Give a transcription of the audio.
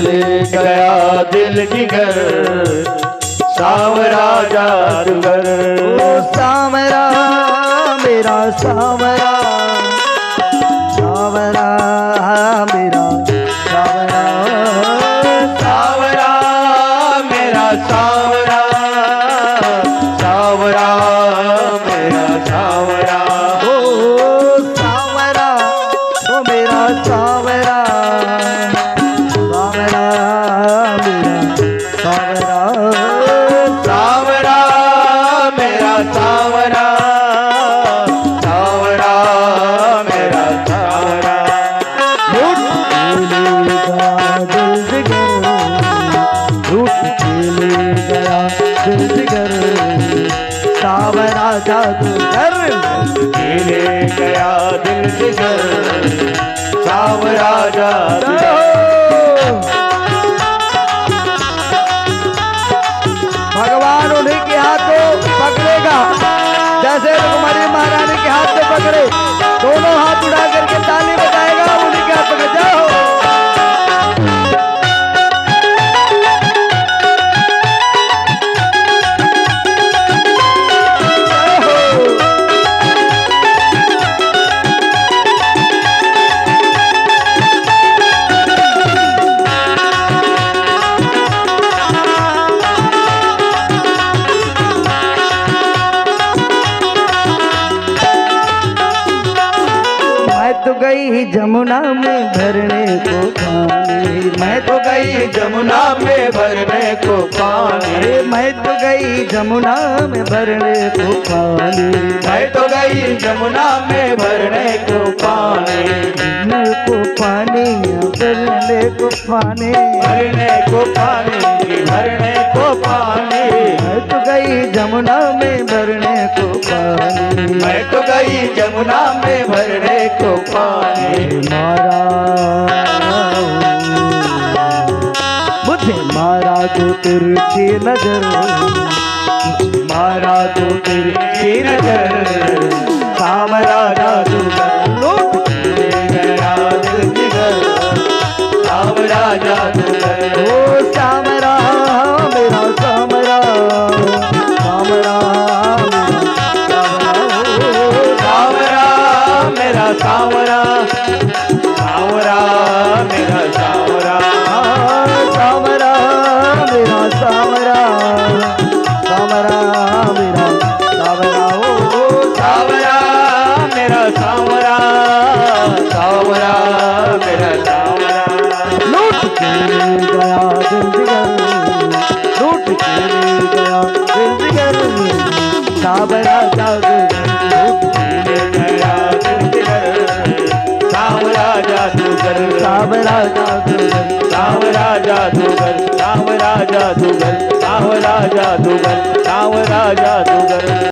ले गया दिल जिगर सांवरा जादूगर। ओ सांवरा मेरा सांवरा, सांवरा मेरा सांवरा, सांवरा मेरा सांवरा, सांवरा मेरा सांवरा। ओ सांवरा ओ मेरा सांवरा, सांवरा मेरा सांवरा, सांवरा मेरा सांवरा, सांवरा मेरा सांवरा। लूट ले गया दिल जिगर, सांवरा जादूगर। ले गया दिल जिगर सांवरा जादूगर। भगवान उन्हीं के हाथों पकड़ेगा जैसे कुमारी महारानी के हाथ में पकड़े, दोनों हाथ उड़ा करके ताली बजाएगा, उन्हीं के हाथ पकड़ जाओ। मैं तो गई जमुना में भरने को पानी, मैं तो गई जमुना में भरने को पानी, मैं तो गई जमुना में भरने को पानी, मैं तो गई जमुना में भरने को पानी, भरने को पानी, भरने को पानी, भरने को पानी, भरने को पानी। मैं तो गई जमुना में भरने को पानी, मैं तो गई जमुना में भरने को पानी। मारा मुझे मारा तो तिरछी नजर, मारा तो तेरी नजर सांवरा जादूगर। ले गया दिल जिगर सांवरा जादूगर। ओ सांवरा मेरा सांवरा, सांवरा सांवरा मेरा सांवरा, सांवरा मेरा सांवरा, सांवरा मेरा सांवरा, सांवरा मेरा सांवरा, ओ सांवरा मेरा सांवरा, सांवरा मेरा सांवरा। लूट के ले गया दिल जिगर, लूट के ले गया दिल जिगर, सांवरा जादूगर। ले गया दिल जिगर सांवरा जादूगर, सांवरा जादूगर, सांवरा जादूगर, सांवरा जादूगर, सांवरा जादूगर, सांवरा जादूगर।